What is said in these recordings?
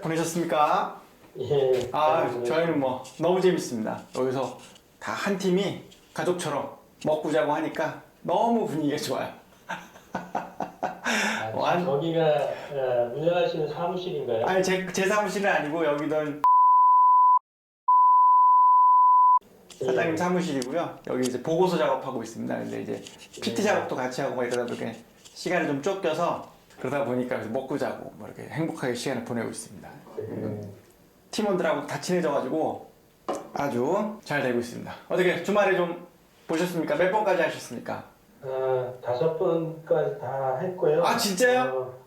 보내셨습니까? 예. 저희는 뭐 너무 재밌습니다. 여기서 다 한 팀이 가족처럼 먹고 자고 하니까 너무 분위기가 좋아요. 저기가 운영하시는 사무실인가요? 아니 제 사무실은 아니고 여기는 사장님 사무실이고요. 여기 이제 보고서 작업하고 있습니다. 근데 이제 PT 작업도 같이 하고 막 이러다 보니까 시간이 좀 쫓겨서 그러다 보니까 먹고 자고 뭐 이렇게 행복하게 시간을 보내고 있습니다. 팀원들하고 다 친해져가지고 아주 잘 되고 있습니다. 어떻게 주말에 좀 보셨습니까? 몇 번까지 하셨습니까? 5번까지 다 했고요. 아 진짜요?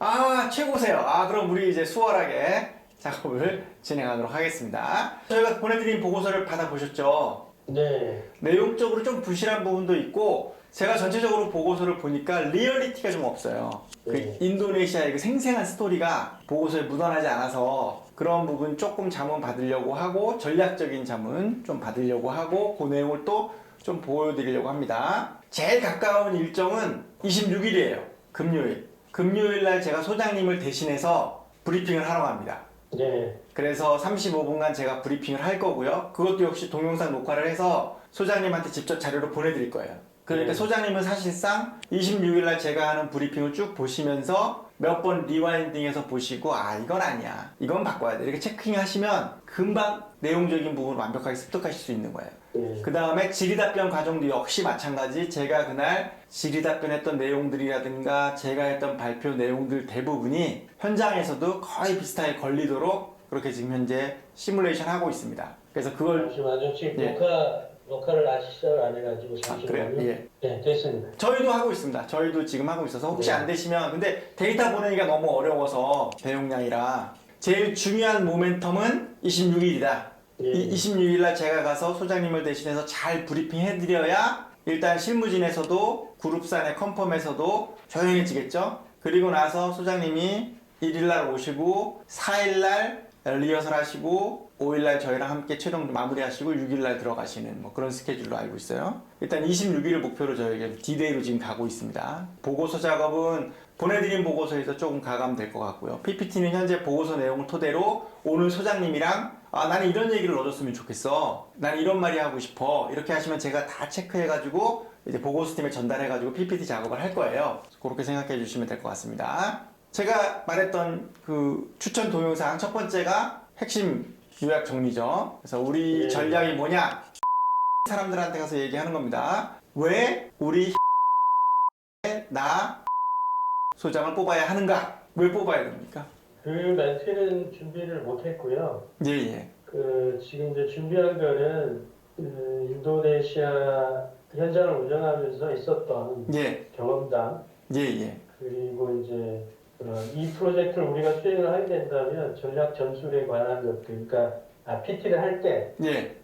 최고세요. 그럼 우리 이제 수월하게 작업을 진행하도록 하겠습니다. 저희가 보내드린 보고서를 받아보셨죠? 네. 내용적으로 좀 부실한 부분도 있고 제가 전체적으로 보고서를 보니까 리얼리티가 좀 없어요. 그 인도네시아의 그 생생한 스토리가 보고서에 묻어나지 않아서 그런 부분 조금 자문 받으려고 하고 전략적인 자문 좀 받으려고 하고 그 내용을 또 좀 보여드리려고 합니다. 제일 가까운 일정은 26일이에요. 금요일. 금요일 날 제가 소장님을 대신해서 브리핑을 하러 갑니다. 네. 그래서 35분간 제가 브리핑을 할 거고요. 그것도 역시 동영상 녹화를 해서 소장님한테 직접 자료로 보내드릴 거예요. 그러니까 소장님은 사실상 26일날 제가 하는 브리핑을 쭉 보시면서 몇 번 리와인딩해서 보시고 이건 아니야, 이건 바꿔야 돼, 이렇게 체킹하시면 금방 내용적인 부분을 완벽하게 습득하실 수 있는 거예요. 그 다음에 질의답변 과정도 역시 마찬가지. 제가 그날 질의답변했던 내용들이라든가 제가 했던 발표 내용들 대부분이 현장에서도 거의 비슷하게 걸리도록 그렇게 지금 현재 시뮬레이션 하고 있습니다. 그래서 그걸 잠시만요. 지금 녹화를 아직 시작을 안 해가지고 잠시만요. 그래요? 예. 네, 됐습니다. 저희도 하고 있습니다. 저희도 지금 하고 있어서 혹시 안 되시면, 근데 데이터 보내기가 너무 어려워서 대용량이라 제일 중요한 모멘텀은 26일이다. 26일날 제가 가서 소장님을 대신해서 잘 브리핑 해드려야 일단 실무진에서도 그룹산의 컨펌에서도 조용해지겠죠. 그리고 나서 소장님이 1일날 오시고 4일날 리허설 하시고 5일날 저희랑 함께 최종 마무리하시고 6일날 들어가시는 뭐 그런 스케줄로 알고 있어요. 일단 26일을 목표로 저희가 D-Day로 지금 가고 있습니다. 보고서 작업은 보내드린 보고서에서 조금 가감될 것 같고요. PPT는 현재 보고서 내용을 토대로 오늘 소장님이랑 나는 이런 얘기를 넣어줬으면 좋겠어, 나는 이런 말이 하고 싶어, 이렇게 하시면 제가 다 체크해가지고 이제 보고서 팀에 전달해가지고 PPT 작업을 할 거예요. 그렇게 생각해 주시면 될 것 같습니다. 제가 말했던 그 추천 동영상 첫 번째가 핵심 요약 정리죠. 그래서 우리 전략이 뭐냐? 사람들한테 가서 얘기하는 겁니다. 왜 우리 나 소장을 뽑아야 하는가? 왜 뽑아야 됩니까? 그 멘트는 준비를 못했고요. 예. 지금 이제 준비한 거는 인도네시아 현장을 운영하면서 있었던 경험담. 그리고 이제 이 프로젝트를 우리가 수행을 하게 된다면 전략 전술에 관한 것들, 그러니까 PT를 할 때,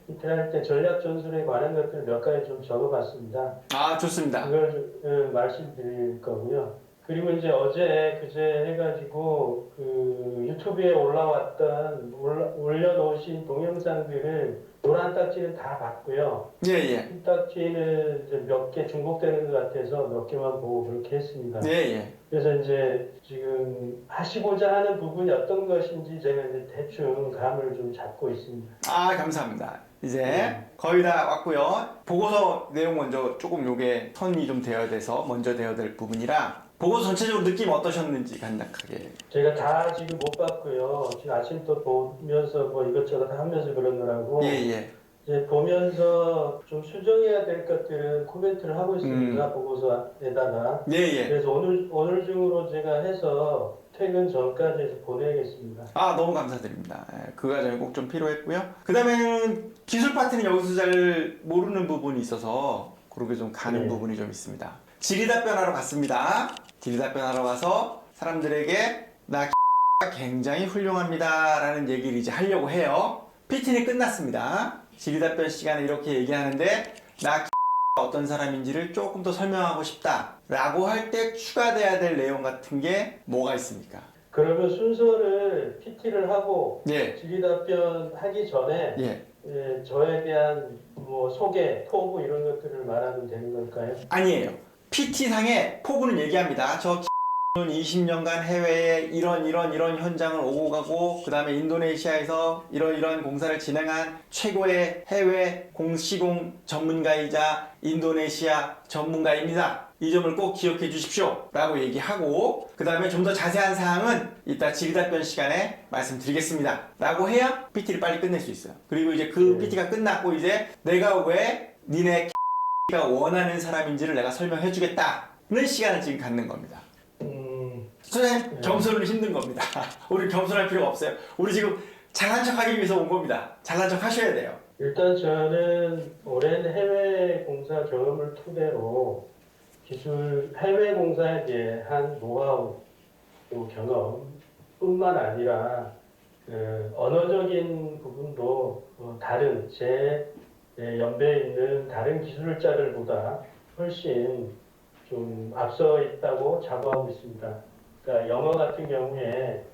PT를 할 때 전략 전술에 관한 것들 몇 가지 좀 적어봤습니다. 좋습니다. 그걸 말씀드릴 거고요. 그리고 이제 어제 그제 해가지고 그 유튜브에 올려놓으신 동영상들을 노란 딱지는 다 봤고요. 흰 딱지는 이제 몇 개 중복되는 것 같아서 몇 개만 보고 그렇게 했습니다. 그래서 이제 지금 하시고자 하는 부분이 어떤 것인지 제가 이제 대충 감을 좀 잡고 있습니다. 감사합니다. 이제 거의 다 왔고요. 보고서 내용 먼저 조금 요게 턴이 좀 되어야 돼서 먼저 되어야 될 부분이라 보고서 전체적으로 느낌 어떠셨는지 간략하게. 제가 다 지금 못 봤고요. 지금 아침부터 보면서 뭐 이것저것 하면서 그러느라고 이제 보면서 좀 수정해야 될 것들은 코멘트를 하고 있습니다. 보고서에다가. 그래서 오늘 중으로 제가 해서 퇴근 전까지 해서 보내야겠습니다. 너무 감사드립니다. 그 과정이 꼭 좀 필요했고요. 그 다음에는 기술 파트는 여기서 잘 모르는 부분이 있어서 그렇게 좀 가는 부분이 좀 있습니다. 질의답변하러 갔습니다. 질의답변하러 가서 사람들에게 나 굉장히 훌륭합니다 라는 얘기를 이제 하려고 해요. PT는 끝났습니다. 질의답변 시간에 이렇게 얘기하는데 나 어떤 사람인지를 조금 더 설명하고 싶다 라고 할 때 추가돼야 될 내용 같은 게 뭐가 있습니까? 그러면 순서를 PT를 하고 질의답변 하기 전에 저에 대한 뭐 소개, 포부 이런 것들을 말하면 되는 걸까요? 아니에요. PT상에 포부는 얘기합니다. 저 20년간 해외에 이런 현장을 오고 가고 그 다음에 인도네시아에서 이런 공사를 진행한 최고의 해외 시공 전문가이자 인도네시아 전문가입니다. 이 점을 꼭 기억해 주십시오 라고 얘기하고 그 다음에 좀 더 자세한 사항은 이따 질의답변 시간에 말씀드리겠습니다 라고 해야 PT를 빨리 끝낼 수 있어요. 그리고 이제 그 PT가 끝났고 이제 내가 왜 니네 가 원하는 사람인지를 내가 설명해 주겠다는 시간을 지금 갖는 겁니다. 소장님 겸손은 힘든 겁니다. 우리 겸손할 필요가 없어요. 우리 지금 잘난 척하기 위해서 온 겁니다. 잘난 척 하셔야 돼요. 일단 저는 오랜 해외 공사 경험을 토대로 해외 공사에 대한 노하우, 또 경험뿐만 아니라 언어적인 부분도 다른 제 연배에 있는 다른 기술자들보다 훨씬 좀 앞서 있다고 자부하고 있습니다. 그러니까 영어 같은 경우에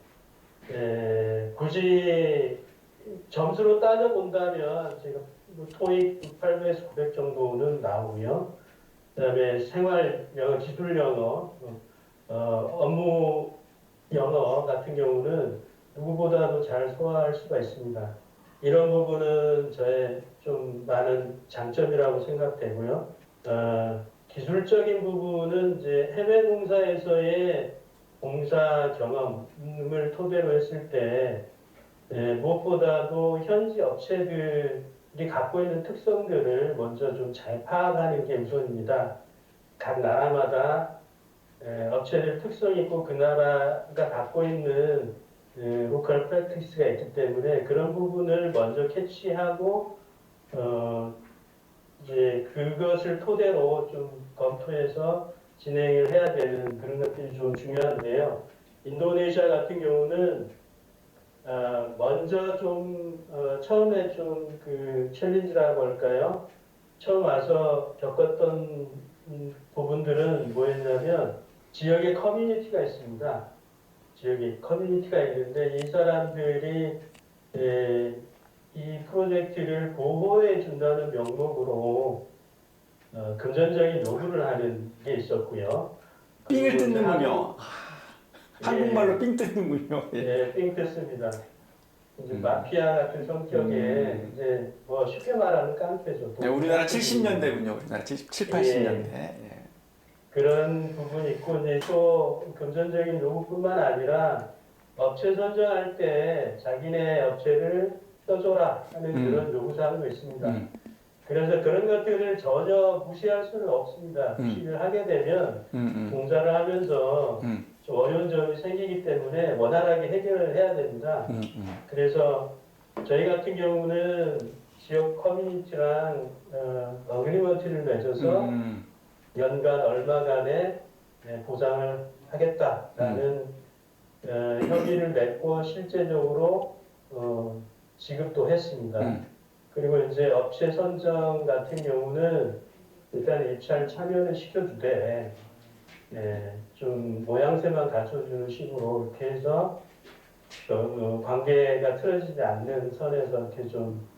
굳이 점수로 따져본다면 제가 토익 800에서 900 정도는 나오고요. 그다음에 생활 영어, 기술 영어, 업무 영어 같은 경우는 누구보다도 잘 소화할 수가 있습니다. 이런 부분은 저의 좀 많은 장점이라고 생각되고요. 기술적인 부분은 이제 해외 공사에서의 공사 경험을 토대로 했을 때 무엇보다도 현지 업체들이 갖고 있는 특성들을 먼저 좀 잘 파악하는 게 우선입니다. 각 나라마다 업체들 특성이 있고 그 나라가 갖고 있는 로컬 프랙티스가 있기 때문에 그런 부분을 먼저 캐치하고 이제 그것을 토대로 좀 검토해서 진행을 해야 되는 그런 것들이 좀 중요한데요. 인도네시아 같은 경우는 먼저 좀 처음에 좀 그 챌린지라고 할까요? 처음 와서 겪었던 부분들은 뭐였냐면 지역에 커뮤니티가 있습니다. 지역에 커뮤니티가 있는데 이 사람들이 이 프로젝트를 보호해 준다는 명목으로 금전적인 요구를 하는 게 있었고요. 삥을 뜯는군요. 한국말로 삥 뜯는군요. 예, 삥 뜯습니다. 이제 마피아 같은 성격의 이제 뭐 쉽게 말하면 깡패죠. 네, 우리나라 70년대군요. 우리나라 70, 80년대. 예. 그런 부분이 있고 이제 또 금전적인 요구뿐만 아니라 업체 선정할 때 자기네 업체를 써줘라 하는 그런 요구사항도 있습니다. 그래서 그런 것들을 전혀 무시할 수는 없습니다. 무시를 하게 되면 공사를 하면서 좀 어려운 점이 생기기 때문에 원활하게 해결을 해야 됩니다. 그래서 저희 같은 경우는 지역 커뮤니티랑 어그리먼트를 맺어서 연간 얼마간의 보상을 하겠다라는 협의를 맺고 실제적으로 지급도 했습니다. 그리고 이제 업체 선정 같은 경우는 일단 입찰 참여를 시켜주되 좀 모양새만 갖춰주는 식으로 이렇게 해서 관계가 틀어지지 않는 선에서 이렇게 좀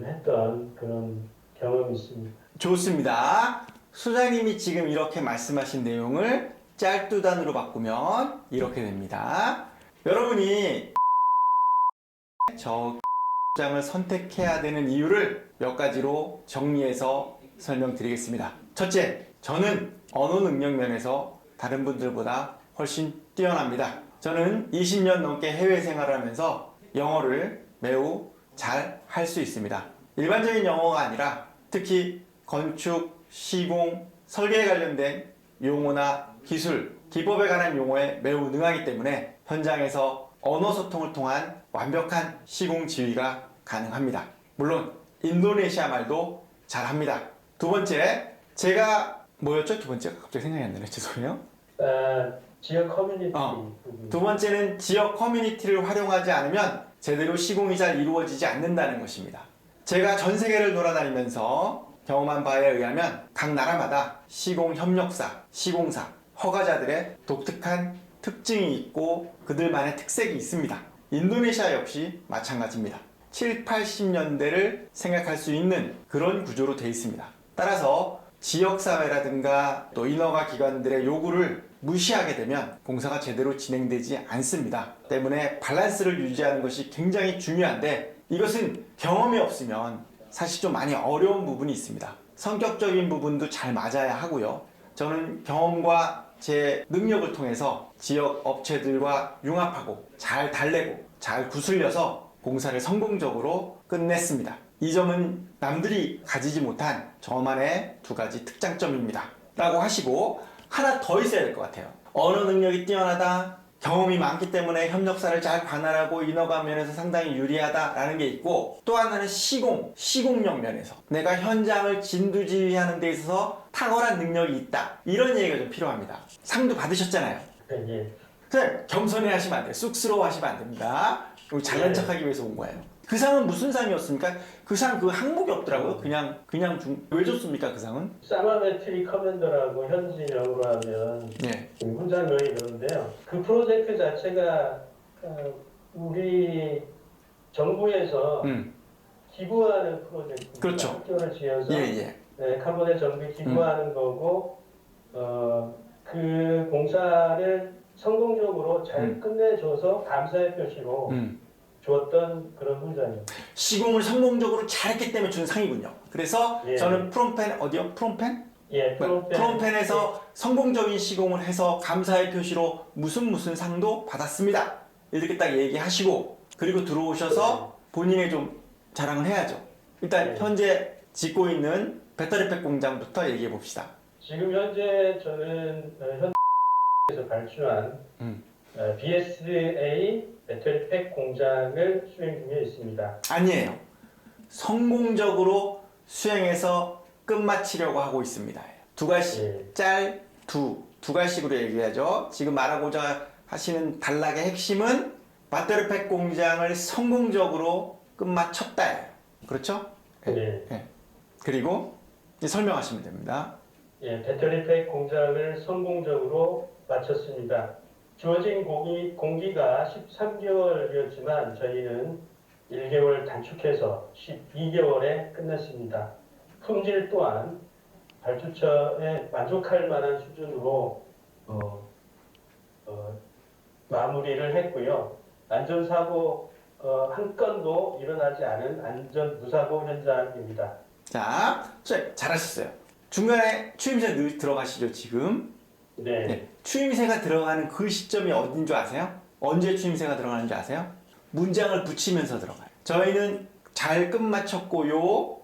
했던 그런 경험이 있습니다. 좋습니다. 소장님이 지금 이렇게 말씀하신 내용을 짤두단으로 바꾸면 이렇게 됩니다. 여러분이 저 장을 선택해야 되는 이유를 몇 가지로 정리해서 설명드리겠습니다. 첫째, 저는 언어 능력 면에서 다른 분들보다 훨씬 뛰어납니다. 저는 20년 넘게 해외 생활을 하면서 영어를 매우 잘 할 수 있습니다. 일반적인 영어가 아니라 특히 건축, 시공, 설계에 관련된 용어나 기술, 기법에 관한 용어에 매우 능하기 때문에 현장에서 언어 소통을 통한 완벽한 시공 지휘가 가능합니다. 물론 인도네시아 말도 잘합니다. 두 번째, 제가 뭐였죠? 두 번째가 갑자기 생각이 안 나네. 죄송해요. 지역 커뮤니티. 두 번째는 지역 커뮤니티를 활용하지 않으면 제대로 시공이 잘 이루어지지 않는다는 것입니다. 제가 전 세계를 돌아다니면서 경험한 바에 의하면 각 나라마다 시공 협력사, 시공사, 허가자들의 독특한 특징이 있고 그들만의 특색이 있습니다. 인도네시아 역시 마찬가지입니다. 7, 80년대를 생각할 수 있는 그런 구조로 되어 있습니다. 따라서 지역사회라든가 또 인허가 기관들의 요구를 무시하게 되면 공사가 제대로 진행되지 않습니다. 때문에 밸런스를 유지하는 것이 굉장히 중요한데 이것은 경험이 없으면 사실 좀 많이 어려운 부분이 있습니다. 성격적인 부분도 잘 맞아야 하고요. 저는 경험과 제 능력을 통해서 지역 업체들과 융합하고 잘 달래고 잘 구슬려서 공사를 성공적으로 끝냈습니다. 이 점은 남들이 가지지 못한 저만의 두 가지 특장점입니다. 라고 하시고 하나 더 있어야 될 것 같아요. 언어 능력이 뛰어나다, 경험이 많기 때문에 협력사를 잘 관할하고 인허가 면에서 상당히 유리하다라는 게 있고 또 하나는 시공력 면에서 내가 현장을 진두지휘하는 데 있어서 탁월한 능력이 있다. 이런 얘기가 좀 필요합니다. 상도 받으셨잖아요. 예. 선생님, 겸손히 하시면 안 돼요. 쑥스러워 하시면 안 됩니다. 잘난 척하기 위해서 온 거예요. 그 상은 무슨 상이었습니까? 그 상 그 항목이 없더라고요. 왜 줬습니까 그 상은? 사마메트리 커맨더라고 현지명으로 하면 네. 훈장명이 그런데요. 그 프로젝트 자체가 우리 정부에서 기부하는 프로젝트입니다. 그렇죠. 학교를 지어서 예. 네, 카본의 정비 기부하는 거고 그 공사를 성공적으로 잘 끝내줘서 감사의 표시로 주었던 그런 훈장입니다. 시공을 성공적으로 잘했기 때문에 준 상이군요. 그래서 예. 저는 프롬펜? 예, 프롬펜에서 성공적인 시공을 해서 감사의 표시로 무슨 상도 받았습니다. 이렇게 딱 얘기하시고 그리고 들어오셔서 본인의 좀 자랑을 해야죠. 일단 예. 현재 짓고 있는 배터리팩 공장부터 얘기해 봅시다. 지금 현재 저는 현에서 발주한 BSA 배터리팩 공장을 수행 중에 있습니다. 아니에요. 성공적으로 수행해서 끝마치려고 하고 있습니다. 두 갈씩, 두 갈씩으로 얘기하죠. 지금 말하고자 하시는 단락의 핵심은 배터리팩 공장을 성공적으로 끝마쳤다예요. 그렇죠? 네. 그리고 이제 설명하시면 됩니다. 예, 배터리팩 공장을 성공적으로 마쳤습니다. 주어진 공기가 13개월이었지만 저희는 1개월 단축해서 12개월에 끝냈습니다. 품질 또한 발주처에 만족할 만한 수준으로 마무리를 했고요. 안전사고 한 건도 일어나지 않은 안전 무사고 현장입니다. 자, 잘하셨어요. 중간에 추임새 들어가시죠, 지금? 네. 추임새가 들어가는 그 시점이 어딘 줄 아세요? 언제 추임새가 들어가는 줄 아세요? 문장을 붙이면서 들어가요. 저희는 잘 끝마쳤고요.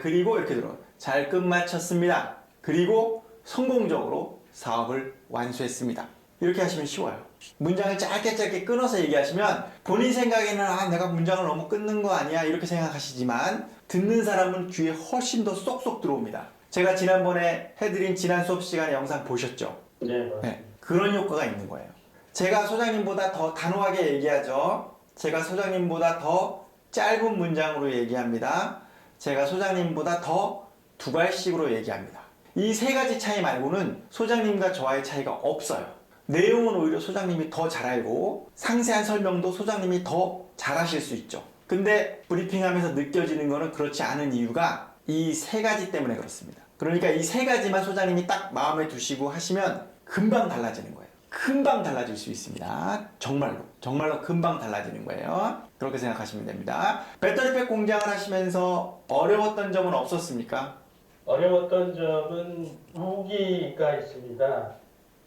그리고 이렇게 들어가요. 잘 끝마쳤습니다. 그리고 성공적으로 사업을 완수했습니다. 이렇게 하시면 쉬워요. 문장을 짧게 끊어서 얘기하시면 본인 생각에는 내가 문장을 너무 끊는 거 아니야 이렇게 생각하시지만 듣는 사람은 귀에 훨씬 더 쏙쏙 들어옵니다. 제가 지난번에 해드린 지난 수업 시간에 영상 보셨죠? 네, 맞습니다. 네, 그런 효과가 있는 거예요. 제가 소장님보다 더 단호하게 얘기하죠. 제가 소장님보다 더 짧은 문장으로 얘기합니다. 제가 소장님보다 더 두 갈씩으로 얘기합니다. 이 세 가지 차이 말고는 소장님과 저와의 차이가 없어요. 내용은 오히려 소장님이 더 잘 알고 상세한 설명도 소장님이 더 잘하실 수 있죠. 근데 브리핑하면서 느껴지는 거는 그렇지 않은 이유가 이 세 가지 때문에 그렇습니다. 그러니까 이 세 가지만 소장님이 딱 마음에 두시고 하시면 금방 달라지는 거예요. 금방 달라질 수 있습니다. 정말로 금방 달라지는 거예요. 그렇게 생각하시면 됩니다. 배터리팩 공장을 하시면서 어려웠던 점은 없었습니까? 어려웠던 점은 우기가 있습니다.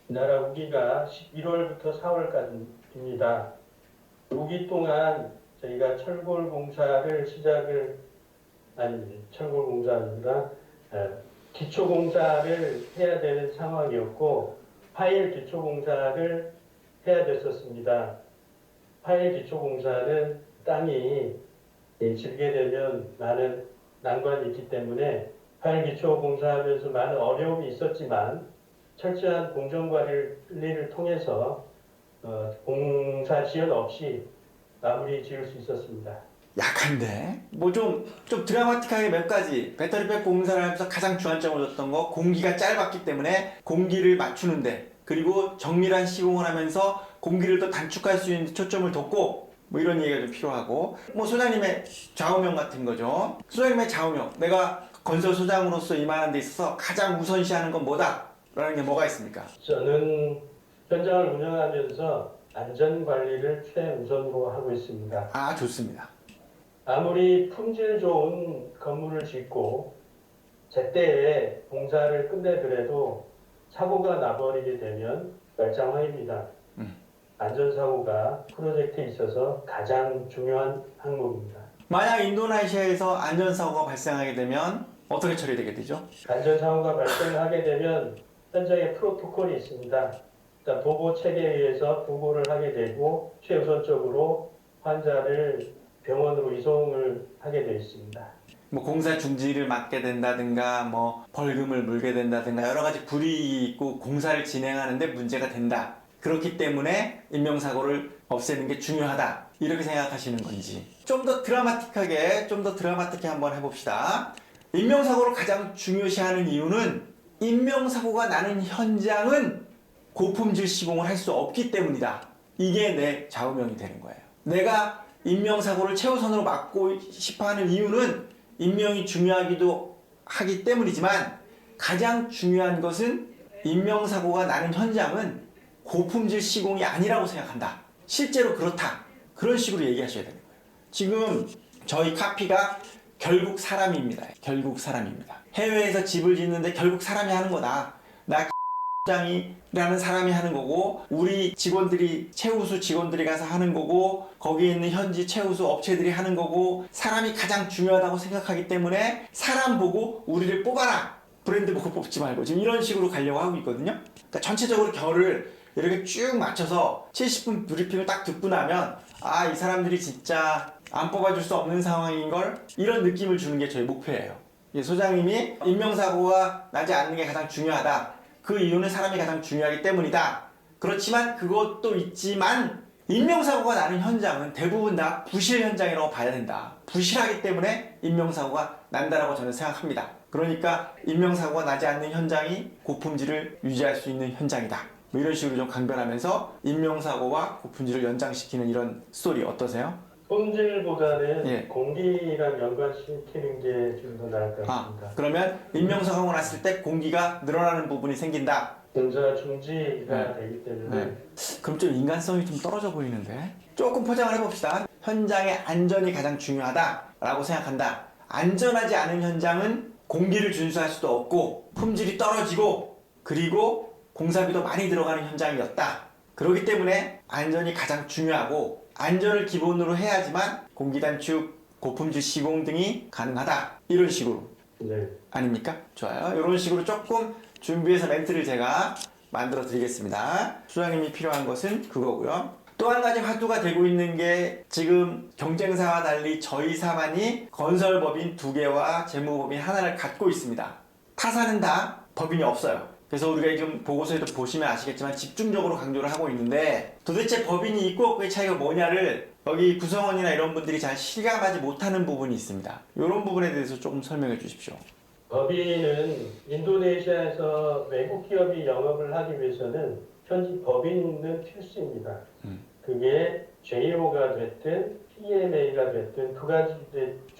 나라 우기가 11월부터 4월까지입니다. 우기 동안 저희가 철골 공사가 기초 공사를 해야 되는 상황이었고 파일 기초 공사를 해야 됐었습니다. 파일 기초 공사는 땅이 질게 되면 많은 난관이 있기 때문에 파일 기초 공사하면서 많은 어려움이 있었지만 철저한 공정관리를 통해서 공사 지연 없이 마무리 지을 수 있었습니다. 약한데? 뭐 좀 드라마틱하게 몇 가지. 배터리팩 공사를 하면서 가장 주안점을 줬던 거 공기가 짧았기 때문에 공기를 맞추는데 그리고 정밀한 시공을 하면서 공기를 더 단축할 수 있는 초점을 뒀고 뭐 이런 얘기가 좀 필요하고 뭐 소장님의 좌우명 같은 거죠. 소장님의 좌우명. 내가 건설 소장으로서 이만한 데 있어서 가장 우선시하는 건 뭐다? 게 뭐가 있습니까? 저는 현장을 운영하면서 안전 관리를 최우선으로 하고 있습니다. 아, 좋습니다. 아무리 품질 좋은 건물을 짓고 제때에 공사를 끝내더라도 사고가 나버리게 되면 멸장화입니다. 안전사고가 프로젝트에 있어서 가장 중요한 항목입니다. 만약 인도네시아에서 안전사고가 발생하게 되면 어떻게 처리되게 되죠? 안전사고가 발생하게 되면 현장에 프로토콜이 있습니다. 일단 보고 체계에 의해서 보고를 하게 되고 최우선적으로 환자를 병원으로 이송을 하게 되어 있습니다. 뭐 공사 중지를 맞게 된다든가 뭐 벌금을 물게 된다든가 여러 가지 불이익이 있고 공사를 진행하는데 문제가 된다. 그렇기 때문에 인명사고를 없애는 게 중요하다. 이렇게 생각하시는 건지. 좀 더 드라마틱하게 한번 해봅시다. 인명사고를 가장 중요시하는 이유는 인명사고가 나는 현장은 고품질 시공을 할 수 없기 때문이다. 이게 내 좌우명이 되는 거예요. 내가 인명사고를 최우선으로 막고 싶어하는 이유는 인명이 중요하기도 하기 때문이지만 가장 중요한 것은 인명사고가 나는 현장은 고품질 시공이 아니라고 생각한다. 실제로 그렇다. 그런 식으로 얘기하셔야 되는 거예요. 지금 저희 카피가 결국 사람입니다. 결국 사람입니다. 해외에서 집을 짓는데 결국 사람이 하는 거다. 나 장이라는 사람이 하는 거고 우리 직원들이 최우수 직원들이 가서 하는 거고 거기에 있는 현지 최우수 업체들이 하는 거고 사람이 가장 중요하다고 생각하기 때문에 사람 보고 우리를 뽑아라. 브랜드 보고 뽑지 말고 지금 이런 식으로 가려고 하고 있거든요. 그러니까 전체적으로 결을 이렇게 쭉 맞춰서 70분 브리핑을 딱 듣고 나면 아, 이 사람들이 진짜 안 뽑아줄 수 없는 상황인걸 이런 느낌을 주는 게 저희 목표예요. 소장님이 인명사고가 나지 않는 게 가장 중요하다. 그 이유는 사람이 가장 중요하기 때문이다. 그렇지만 그것도 있지만 인명사고가 나는 현장은 대부분 다 부실 현장이라고 봐야 된다. 부실하기 때문에 인명사고가 난다라고 저는 생각합니다. 그러니까 인명사고가 나지 않는 현장이 고품질을 유지할 수 있는 현장이다. 뭐 이런 식으로 좀 강변하면서 인명사고와 고품질을 연장시키는 이런 스토리 어떠세요? 품질보다는 예. 공기랑 연관시키는 게 좀 더 나을 것 같습니다. 그러면 인명사고가 났을 때 공기가 늘어나는 부분이 생긴다. 공사 중지가 되기 때문에 그럼 좀 인간성이 좀 떨어져 보이는데 조금 포장을 해봅시다. 현장의 안전이 가장 중요하다라고 생각한다. 안전하지 않은 현장은 공기를 준수할 수도 없고 품질이 떨어지고 그리고 공사비도 많이 들어가는 현장이었다. 그렇기 때문에 안전이 가장 중요하고 안전을 기본으로 해야지만 공기 단축, 고품질 시공 등이 가능하다. 이런 식으로 네. 아닙니까? 좋아요. 이런 식으로 조금 준비해서 멘트를 제가 만들어 드리겠습니다. 소장님이 필요한 것은 그거고요. 또 한 가지 화두가 되고 있는 게 지금 경쟁사와 달리 저희 사만이 건설법인 2개와 재무법인 하나를 갖고 있습니다. 타사는 다 법인이 없어요. 그래서 우리가 지금 보고서에도 보시면 아시겠지만 집중적으로 강조를 하고 있는데 도대체 법인이 있고 없고의 차이가 뭐냐를 여기 구성원이나 이런 분들이 잘 실감하지 못하는 부분이 있습니다. 이런 부분에 대해서 조금 설명해 주십시오. 법인은 인도네시아에서 외국 기업이 영업을 하기 위해서는 현지 법인은 필수입니다. 그게 JO가 됐든 PMA가 됐든 두 가지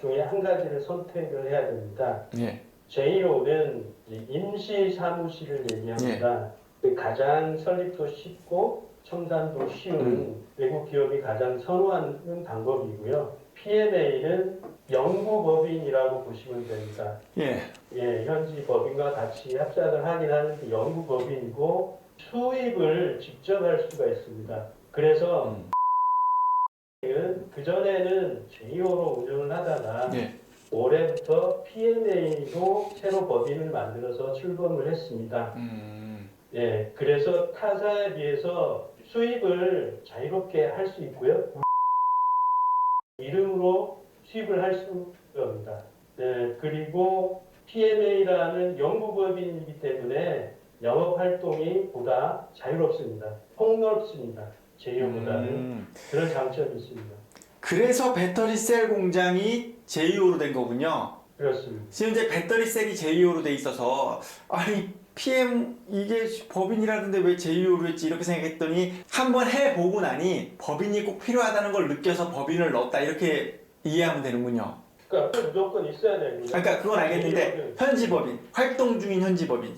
중에 한 가지를 선택을 해야 됩니다. 예. JO는 임시 사무실을 얘기합니다. 가장 설립도 쉽고 첨단도 쉬운 외국 기업이 가장 선호하는 방법이고요. PMA는 연구법인이라고 보시면 됩니다. 예. 예, 현지 법인과 같이 합작을 하긴 하는데 연구법인이고 수입을 직접 할 수가 있습니다. 그래서 그전에는 JO로 운영을 하다가 예. 올해부터 PMA로 새로 법인을 만들어서 출범을 했습니다. 예, 그래서 타사에 비해서 수입을 자유롭게 할 수 있고요. 이름으로 수입을 할 수 있습니다. 네, 그리고 PMA라는 연구법인이기 때문에 영업 활동이 보다 자유롭습니다. 폭넓습니다. JO보다는 그런 장점이 있습니다. 그래서 배터리 셀 공장이 JO로 된 거군요. 그렇습니다. 지금 이제 배터리 셀이 JO로 돼 있어서 아니 PM 이게 법인이라던데 왜 JO로 했지 이렇게 생각했더니 한번 해보고 나니 법인이 꼭 필요하다는 걸 느껴서 법인을 넣었다 이렇게 이해하면 되는군요. 그러니까 무조건 있어야 됩니다. 그러니까 그건 알겠는데 현지 법인, 활동 중인 현지 법인.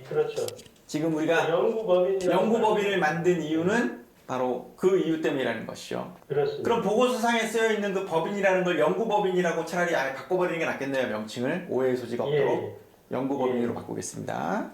그렇죠. 지금 우리가 연구법인을 만든 이유는 바로 그 이유 때문이라는 것이죠. 그렇습니다. 그럼 보고서상에 쓰여 있는 그 법인이라는 걸 연구법인이라고 차라리 아예 바꿔버리는 게 낫겠네요. 명칭을 오해의 소지가 없도록 연구법인으로 바꾸겠습니다.